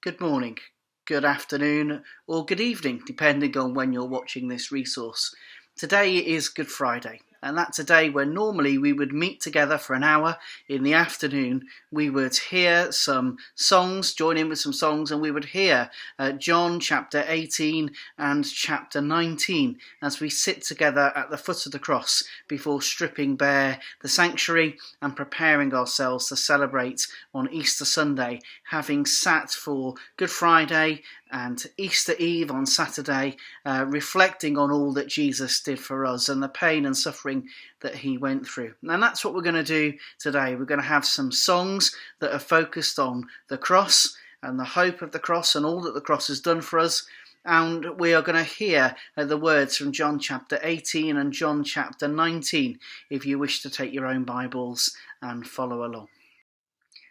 Good morning, good afternoon, or good evening, depending on when you're watching this resource. Today is Good Friday, and that's a day when normally we would meet together for an hour in the afternoon. We would hear some songs, join in with some songs, and we would hear John chapter 18 and chapter 19 as we sit together at the foot of the cross before stripping bare the sanctuary and preparing ourselves to celebrate on Easter Sunday, having sat for Good Friday and Easter Eve on Saturday, reflecting on all that Jesus did for us and the pain and suffering that he went through. And that's what we're going to do today. We're going to have some songs that are focused on the cross and the hope of the cross and all that the cross has done for us. And we are going to hear the words from John chapter 18 and John chapter 19, if you wish to take your own Bibles and follow along.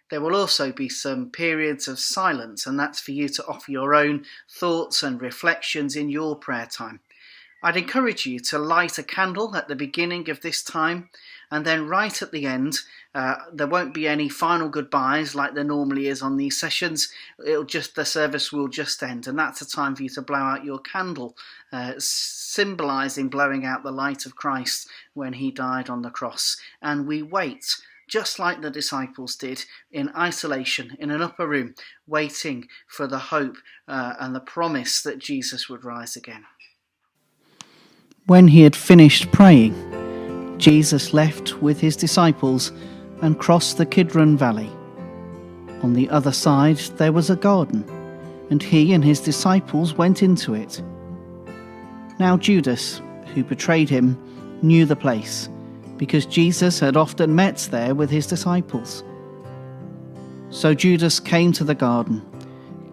There will also be some periods of silence, and that's for you to offer your own thoughts and reflections in your prayer time. I'd encourage you to light a candle at the beginning of this time, and then right at the end, there won't be any final goodbyes like there normally is on these sessions. The service will just end, and that's a time for you to blow out your candle, symbolising blowing out the light of Christ when he died on the cross. And we wait, just like the disciples did, in isolation, in an upper room, waiting for the hope and the promise that Jesus would rise again. When he had finished praying, Jesus left with his disciples and crossed the Kidron Valley. On the other side there was a garden, and he and his disciples went into it. Now Judas, who betrayed him, knew the place, because Jesus had often met there with his disciples. So Judas came to the garden,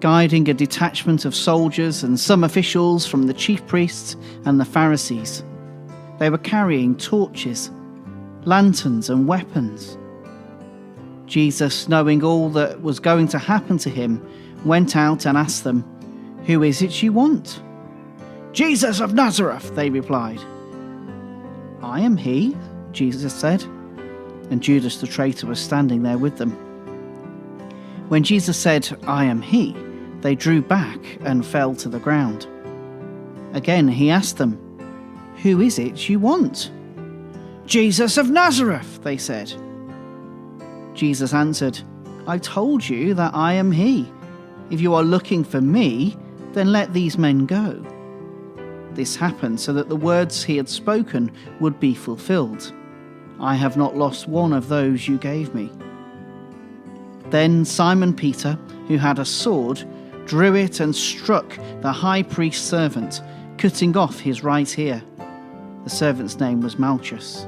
guiding a detachment of soldiers and some officials from the chief priests and the Pharisees. They were carrying torches, lanterns and weapons. Jesus, knowing all that was going to happen to him, went out and asked them, "Who is it you want?" "Jesus of Nazareth," they replied. "I am he," Jesus said, and Judas the traitor was standing there with them. When Jesus said, "I am he," they drew back and fell to the ground. Again he asked them, "Who is it you want?" "Jesus of Nazareth," they said. Jesus answered, "I told you that I am he. If you are looking for me, then let these men go." This happened so that the words he had spoken would be fulfilled. "I have not lost one of those you gave me." Then Simon Peter, who had a sword, drew it and struck the high priest's servant, cutting off his right ear. The servant's name was Malchus.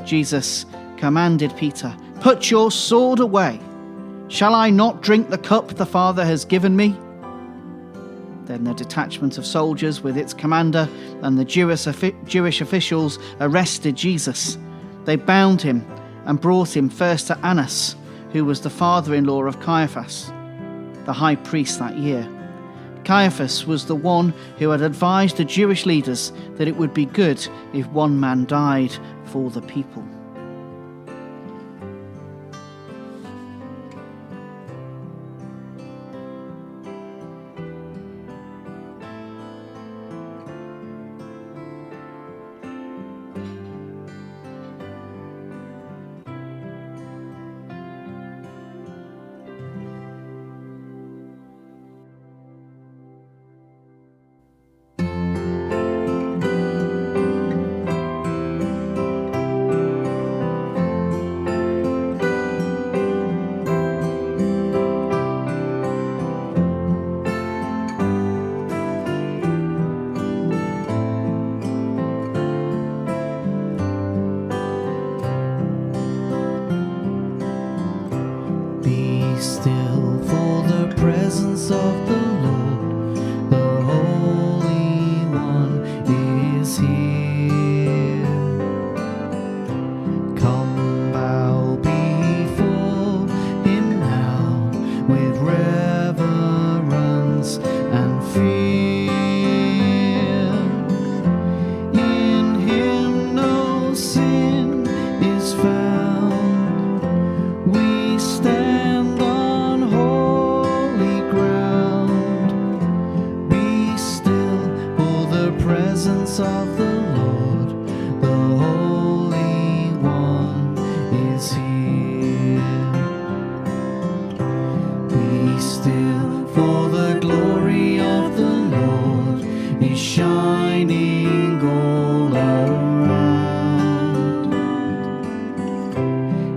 Jesus commanded Peter, "Put your sword away. Shall I not drink the cup the Father has given me?" Then the detachment of soldiers with its commander and the Jewish officials arrested Jesus. They bound him and brought him first to Annas, who was the father-in-law of Caiaphas, the high priest that year. Caiaphas was the one who had advised the Jewish leaders that it would be good if one man died for the people. Still for the presence of the Lord, the Holy One is here. Come bow before him now with reverence and fear. In him no sin is found. We stand on holy still, for the glory of the Lord is shining all around.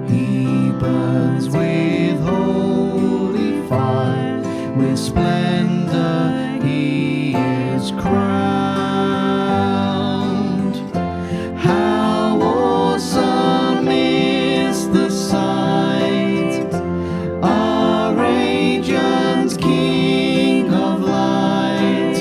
He burns with holy fire, with splendor he is crowned. How awesome is the sight, our radiant King of light.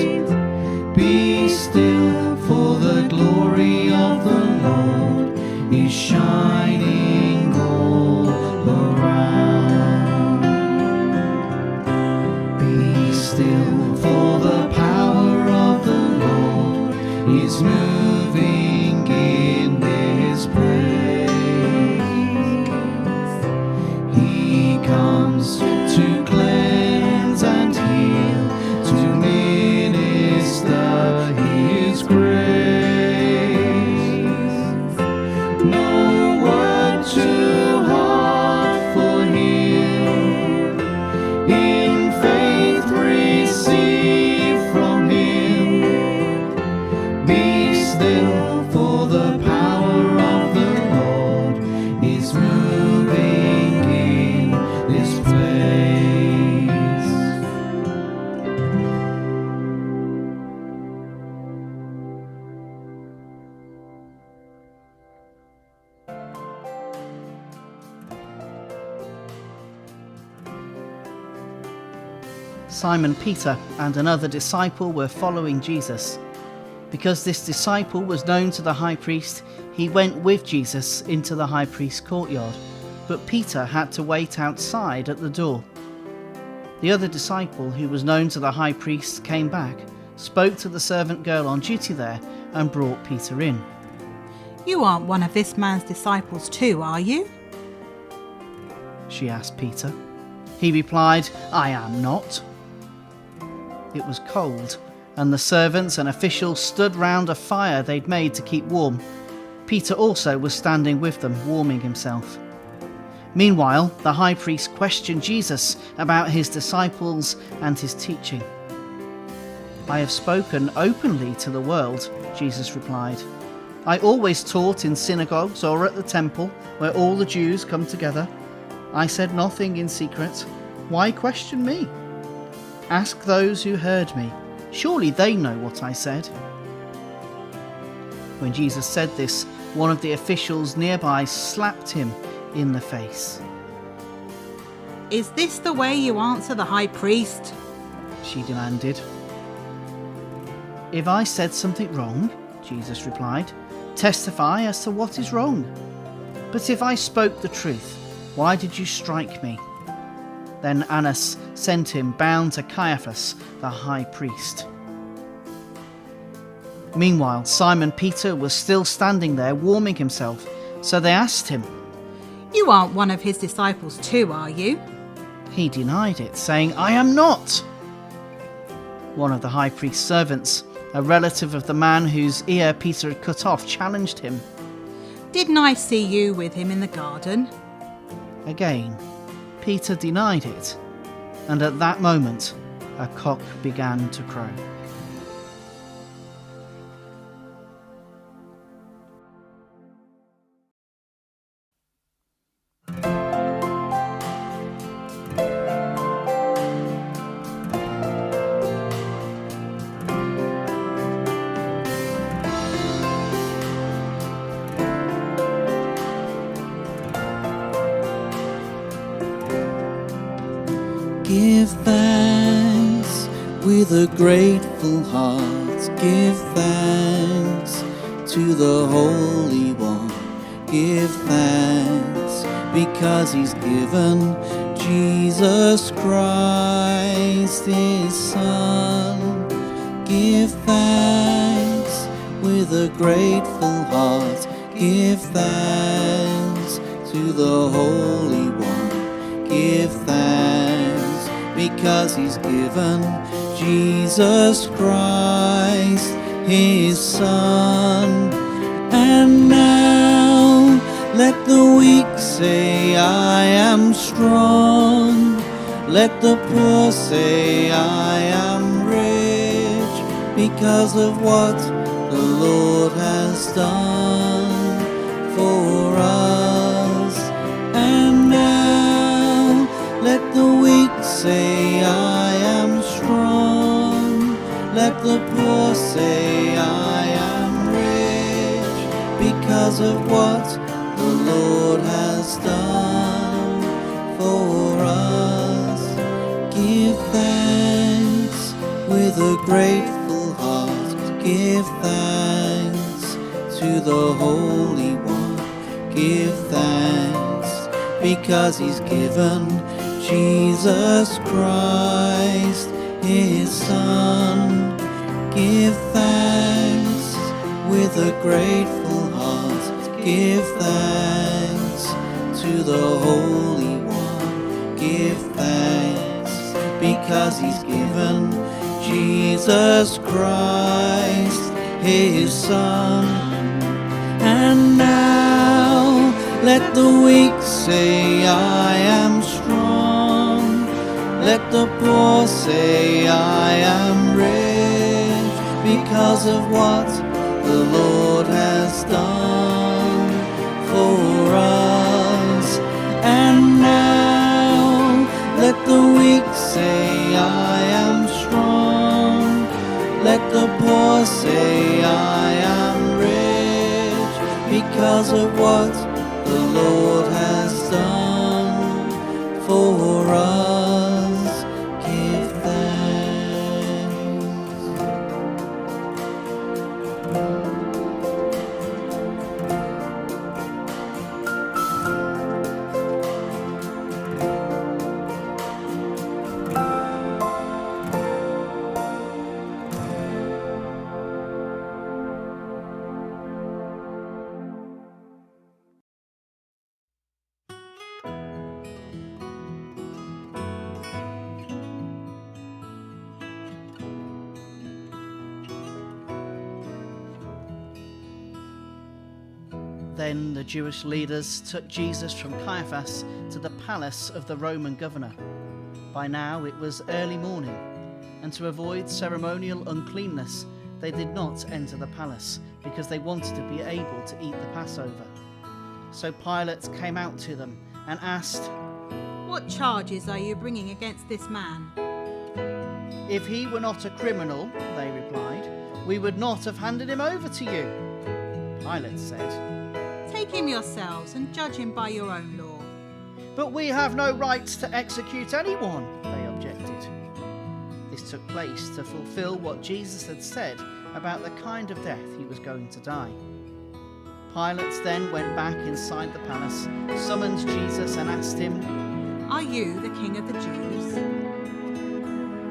Be still, for the glory of the Lord is shining all around. Be still, for the power of the Lord is moving in this place. He comes to cleanse and heal, to minister his grace. No word too hard for him, in faith receive from him. Be still, for the power of the Lord is moving in this place. Simon Peter and another disciple were following Jesus. Because this disciple was known to the high priest, he went with Jesus into the high priest's courtyard, but Peter had to wait outside at the door. The other disciple, who was known to the high priest, came back, spoke to the servant girl on duty there, and brought Peter in. You aren't one of this man's disciples too, are you? She asked Peter. He replied, I am not. It was cold, and the servants and officials stood round a fire they'd made to keep warm. Peter also was standing with them, warming himself. Meanwhile, the high priest questioned Jesus about his disciples and his teaching. I have spoken openly to the world, Jesus replied. I always taught in synagogues or at the temple, where all the Jews come together. I said nothing in secret. Why question me? Ask those who heard me. Surely they know what I said. When Jesus said this, one of the officials nearby slapped him in the face. Is this the way you answer the high priest? She demanded. If I said something wrong, Jesus replied, testify as to what is wrong. But if I spoke the truth, why did you strike me? Then Annas sent him bound to Caiaphas, the high priest. Meanwhile, Simon Peter was still standing there warming himself, so they asked him, You aren't one of his disciples too, are you? He denied it, saying, I am not. One of the high priest's servants, a relative of the man whose ear Peter had cut off, challenged him. Didn't I see you with him in the garden? Again, Peter denied it, and at that moment, a cock began to crow. Give thanks with a grateful heart. Give thanks to the Holy One. Give thanks because He's given Jesus Christ, His Son. Give thanks with a grateful heart. Give thanks to the Holy One. Give thanks because He's given Jesus Christ, His Son. And now let the weak say, I am strong. Let the poor say, I am rich because of what the Lord has done for us. And now let the weak say, I am strong. Let the poor say, I am rich because of what the Lord has done for us. Give thanks with a grateful heart. Give thanks to the Holy One. Give thanks because He's given Jesus Christ, His Son. Give thanks with a grateful heart. Give thanks to the Holy One. Give thanks because He's given Jesus Christ, His Son. And now let the weak say, I am strong. Let the poor say, I am rich because of what the Lord has done for us. And now let the weak say, I am strong. Let the poor say, I am rich because of what the Lord has done for us. Give thanks. Then the Jewish leaders took Jesus from Caiaphas to the palace of the Roman governor. By now it was early morning, and to avoid ceremonial uncleanness, they did not enter the palace, because they wanted to be able to eat the Passover. So Pilate came out to them and asked, What charges are you bringing against this man? If he were not a criminal, they replied, we would not have handed him over to you. Pilate said, Take him yourselves and judge him by your own law. But we have no rights to execute anyone, they objected. This took place to fulfill what Jesus had said about the kind of death he was going to die. Pilate then went back inside the palace, summoned Jesus and asked him, Are you the King of the Jews?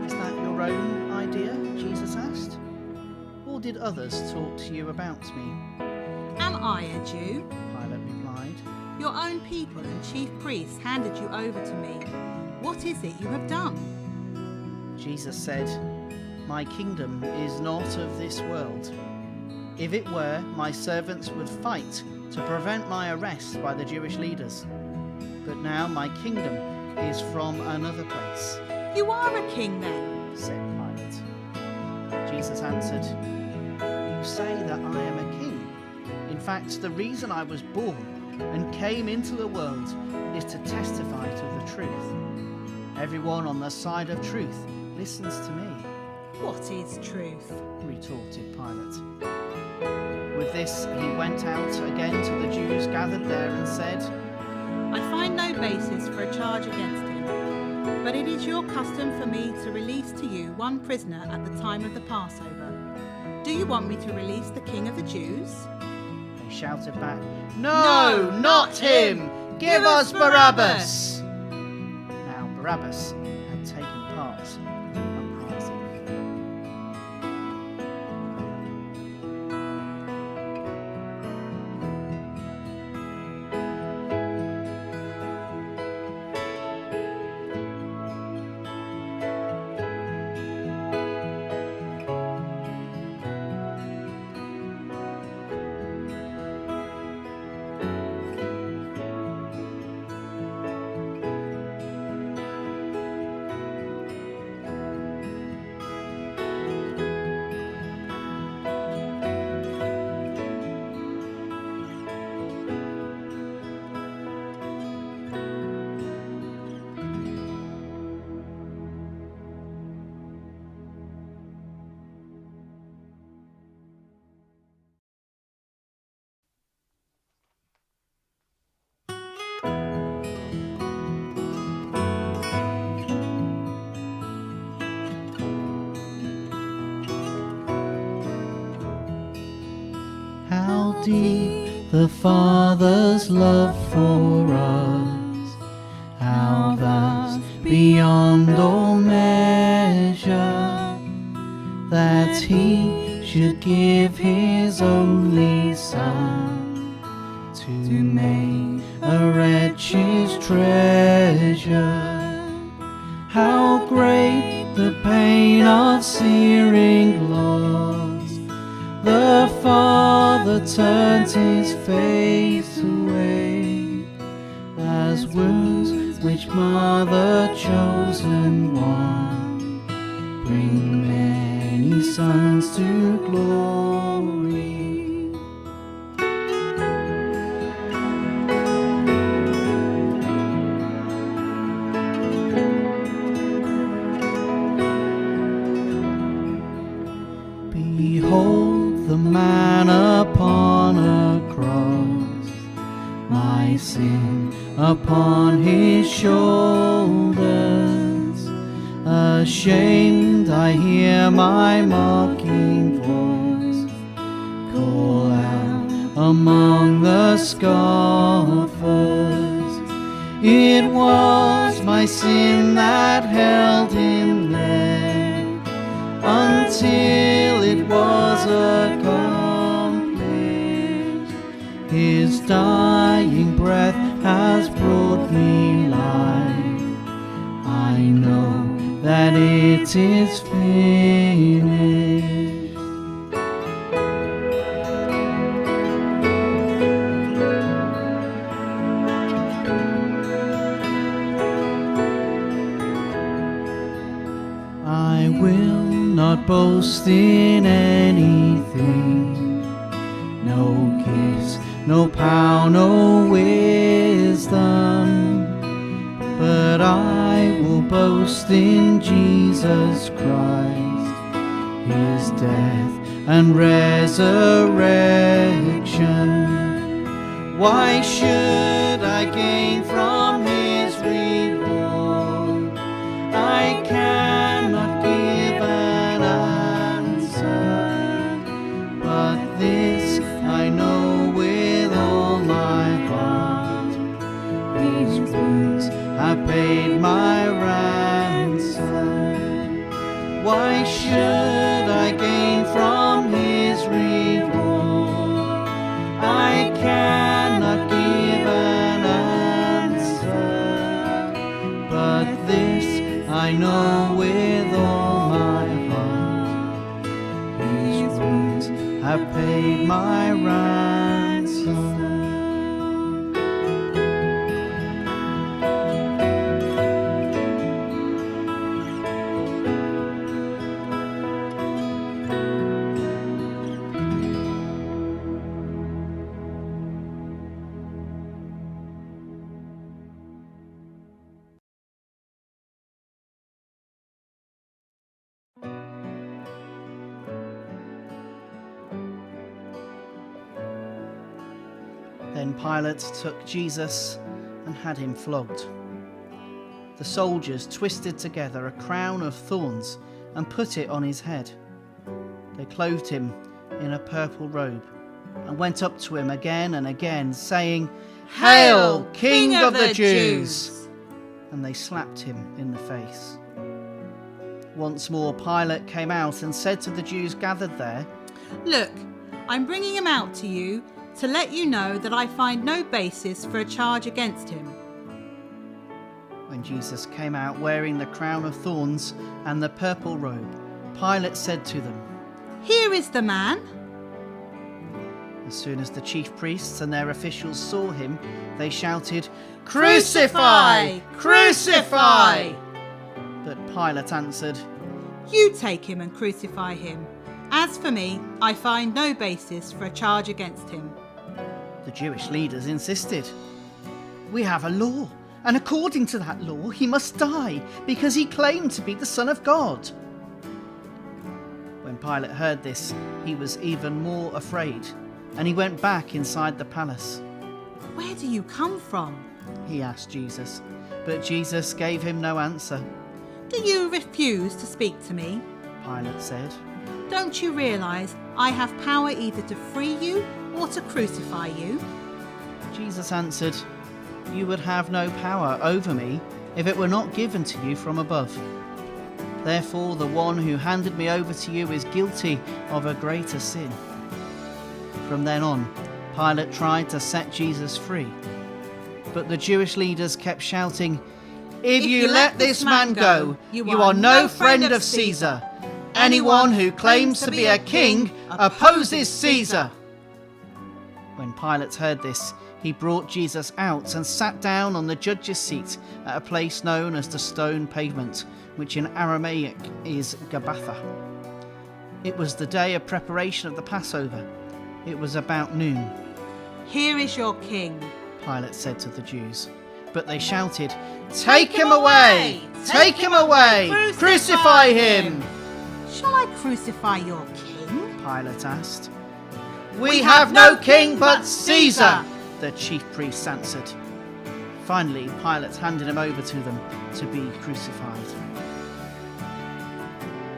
Is that your own idea? Jesus asked. Or did others talk to you about me? Am I a Jew? Pilate replied. Your own people and chief priests handed you over to me. What is it you have done? Jesus said, My kingdom is not of this world. If it were, my servants would fight to prevent my arrest by the Jewish leaders. But now my kingdom is from another place. You are a king then, said Pilate. Jesus answered, You say that I am a king. In fact, the reason I was born and came into the world is to testify to the truth. Everyone on the side of truth listens to me. What is truth? Retorted Pilate. With this, he went out again to the Jews gathered there and said, I find no basis for a charge against him, but it is your custom for me to release to you one prisoner at the time of the Passover. Do you want me to release the King of the Jews? They shouted back, No, not him! Give us Barabbas! Now Barabbas had taken part in the uprising. deep the Father's love for us, how vast beyond all measure, that He should give His only Son to make a wretch's treasure. How great the pain of searing loss! The Father turned His face away, as wounds which Mother chosen one bring many sons to glory. Behold the man upon a cross, my sin upon His shoulders. Ashamed I hear my mocking voice call out among the scoffers. It was my sin that held Him there until it was accomplished. His dying breath has brought me life. I know that it is finished. I will not boast in anything, no gifts, no power, no wisdom, but I will boast in Jesus Christ, His death and resurrection. Why should I gain from His reward? I cannot give an answer, but this I know with all my heart: His wounds have paid my ransom. Why should I gain from His reward? I cannot give an answer, but this I know with all my heart: His wounds have paid my ransom. Then Pilate took Jesus and had Him flogged. The soldiers twisted together a crown of thorns and put it on His head. They clothed Him in a purple robe and went up to Him again and again, saying, "Hail, King of the Jews!" And they slapped Him in the face. Once more Pilate came out and said to the Jews gathered there, Look, I'm bringing Him out to you to let you know that I find no basis for a charge against Him. When Jesus came out wearing the crown of thorns and the purple robe, Pilate said to them, Here is the man. As soon as the chief priests and their officials saw Him, they shouted, "Crucify! Crucify!" But Pilate answered, You take Him and crucify Him. As for me, I find no basis for a charge against Him. The Jewish leaders insisted, "We have a law, and according to that law He must die, because He claimed to be the Son of God." When Pilate heard this, he was even more afraid, and he went back inside the palace. Where do you come from? He asked Jesus, but Jesus gave him no answer. Do you refuse to speak to me? Pilate said, Don't you realise I have power either to free you or to crucify you?" Jesus answered, "You would have no power over me if it were not given to you from above. Therefore, the one who handed me over to you is guilty of a greater sin." From then on, Pilate tried to set Jesus free. But the Jewish leaders kept shouting, "If you let this man go, you are no friend of Caesar. Anyone who claims to be a king opposes Caesar." When Pilate heard this, he brought Jesus out and sat down on the judge's seat at a place known as the Stone Pavement, which in Aramaic is Gabbatha. It was the day of preparation of the Passover. It was about noon. "Here is your king," Pilate said to the Jews. But they shouted, "Take him away! Take him away! Crucify him!" "Shall I crucify your king?" Pilate asked. "We have no king but Caesar," the chief priests answered. Finally, Pilate handed him over to them to be crucified.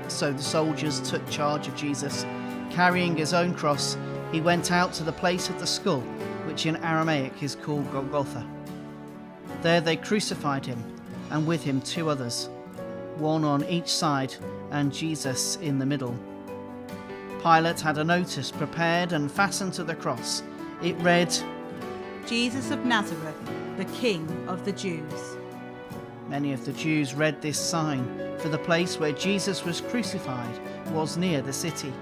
So the soldiers took charge of Jesus. Carrying his own cross, he went out to the place of the skull, which in Aramaic is called Golgotha. There they crucified him, and with him 2 others, one on each side and Jesus in the middle. Pilate had a notice prepared and fastened to the cross. It read, "Jesus of Nazareth, the King of the Jews." Many of the Jews read this sign, for the place where Jesus was crucified was near the city,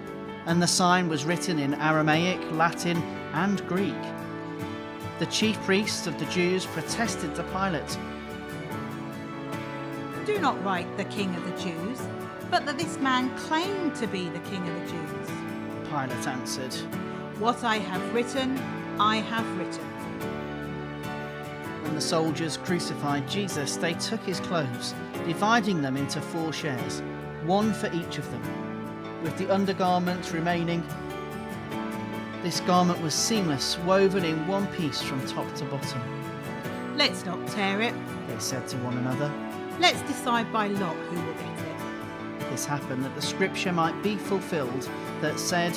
and the sign was written in Aramaic, Latin, and Greek. The chief priests of the Jews protested to Pilate. "Do not write the King of the Jews, but that this man claimed to be the King of the Jews." Pilate answered, "What I have written, I have written." When the soldiers crucified Jesus, they took his clothes, dividing them into 4 shares, one for each of them, with the undergarment remaining. This garment was seamless, woven in one piece from top to bottom. "Let's not tear it. They said to one another. Let's decide by lot who will get it." This happened that the scripture might be fulfilled that said,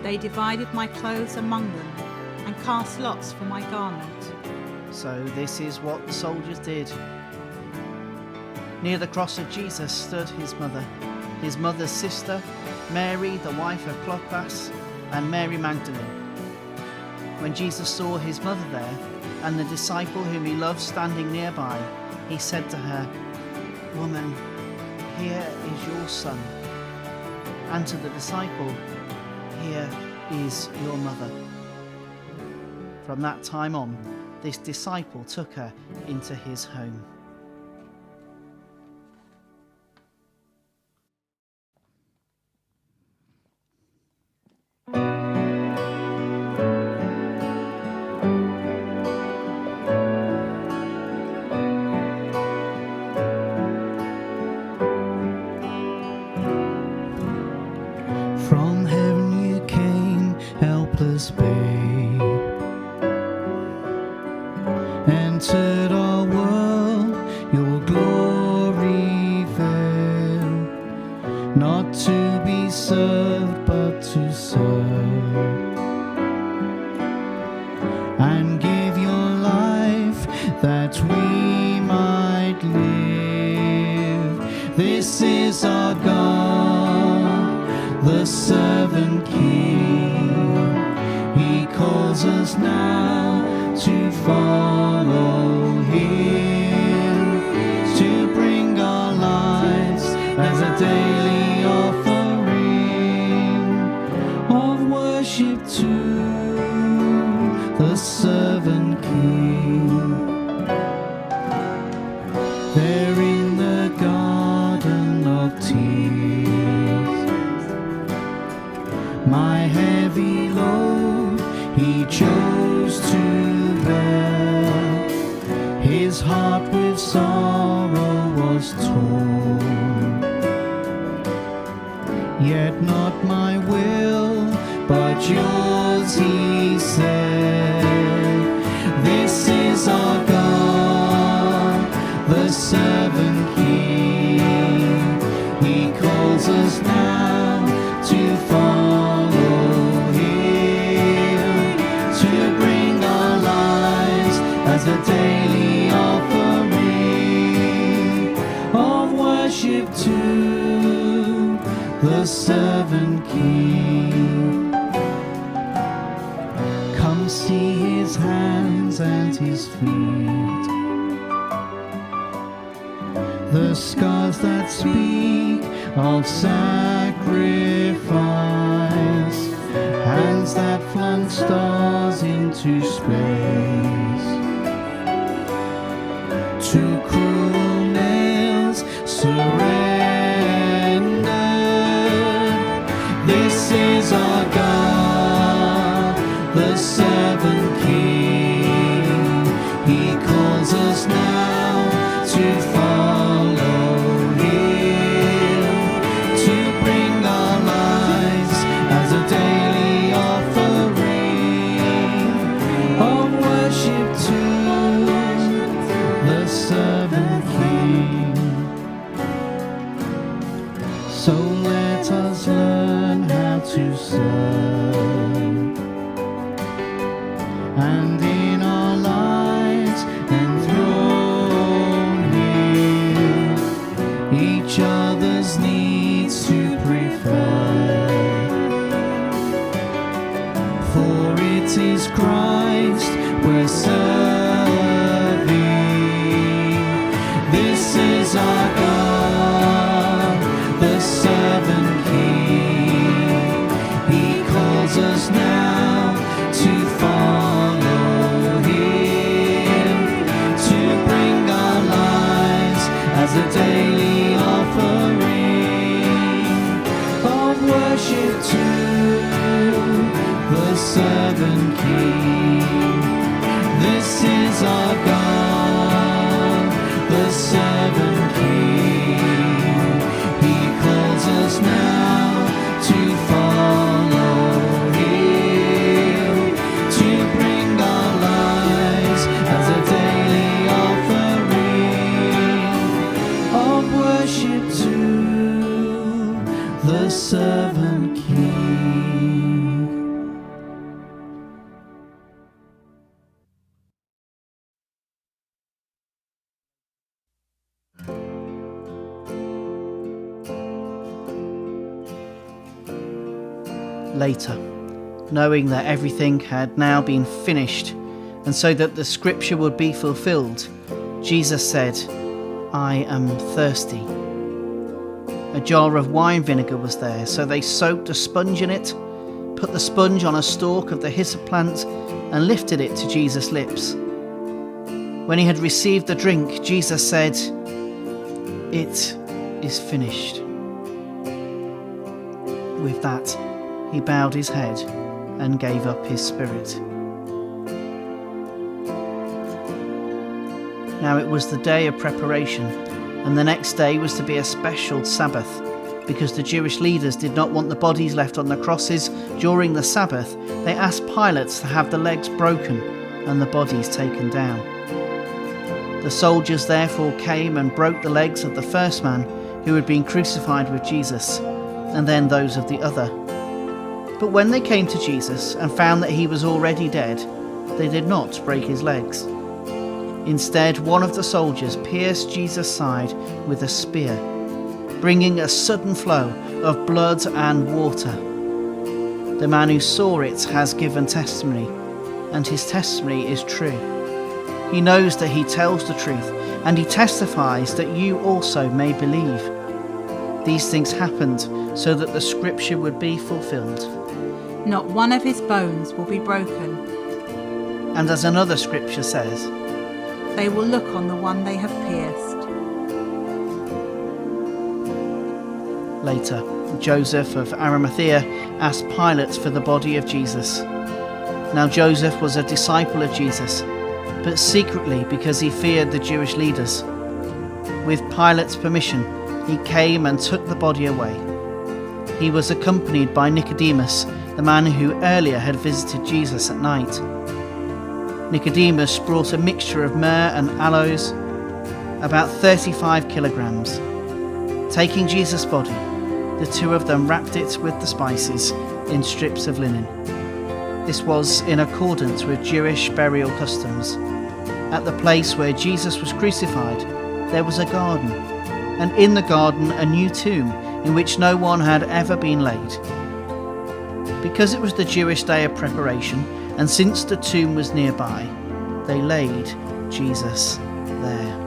"They divided my clothes among them and cast lots for my garment." So this is what the soldiers did. Near the cross of Jesus stood his mother's sister, Mary, the wife of Clopas, and Mary Magdalene. When Jesus saw his mother there, and the disciple whom he loved standing nearby, he said to her, "Woman, here is your son." And to the disciple, "Here is your mother." From that time on, this disciple took her into his home. From heaven you came, helpless babe, entered our world, your glory veiled, not to be served but to serve, and give your life that we might live. This is our God, the servant King. He calls us now to follow him, to bring our lives as a daily offering of worship to the servant King. There in the garden of tears, my heavy load he chose to bear. His heart with sorrow was torn, yet not my will but yours, he said. This is our God, the servant King. He calls us now to follow him. worship to the servant King. Come see his hands and his feet, the scars that speak of sacrifice, hands that flung stars into space. To cruel nails surrendered. This is our God, the servant King. He calls us now to follow him, to bring our lives as a daily offering of worship to the servant King. So let us learn how to serve, and in our lives enthrone him, each other's needs to prefer, for it is Christ we're serving. This is our God, the servant King. He calls us now to follow him, to bring our lives as a daily offering of worship to the servant King. This is our God, the servant King. He calls us now to follow him, to bring our lives as a daily offering of worship to the servant King. Later, knowing that everything had now been finished, and so that the scripture would be fulfilled, Jesus said, "I am thirsty." A jar of wine vinegar was there, so they soaked a sponge in it, put the sponge on a stalk of the hyssop plant, and lifted it to Jesus' lips. When he had received the drink, Jesus said, "It is finished." With that, he bowed his head and gave up his spirit. Now it was the day of preparation, and the next day was to be a special Sabbath, because the Jewish leaders did not want the bodies left on the crosses during the Sabbath. They asked Pilate to have the legs broken and the bodies taken down. The soldiers therefore came and broke the legs of the first man who had been crucified with Jesus, and then those of the other. But when they came to Jesus and found that he was already dead, they did not break his legs. Instead, one of the soldiers pierced Jesus' side with a spear, bringing a sudden flow of blood and water. The man who saw it has given testimony, and his testimony is true. He knows that he tells the truth, and he testifies that you also may believe. These things happened so that the scripture would be fulfilled. Not one of his bones will be broken. And as another scripture says, They will look on the one they have pierced. Later, Joseph of Arimathea asked Pilate for the body of Jesus. Now Joseph was a disciple of Jesus, but secretly because he feared the Jewish leaders. With Pilate's permission, he came and took the body away. He was accompanied by Nicodemus, the man who earlier had visited Jesus at night. Nicodemus brought a mixture of myrrh and aloes, about 35 kilograms. Taking Jesus' body, the two of them wrapped it with the spices in strips of linen. This was in accordance with Jewish burial customs. At the place where Jesus was crucified, there was a garden, and in the garden a new tomb in which no one had ever been laid. Because it was the Jewish day of preparation, and since the tomb was nearby, they laid Jesus there.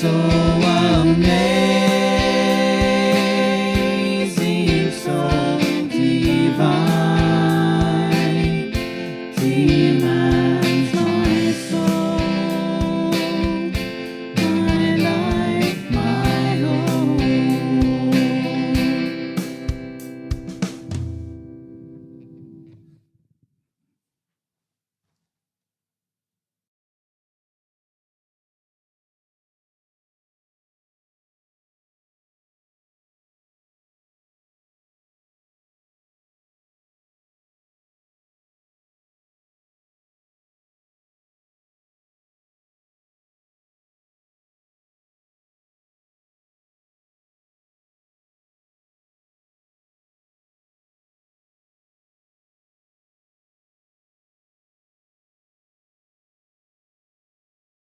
So amazing.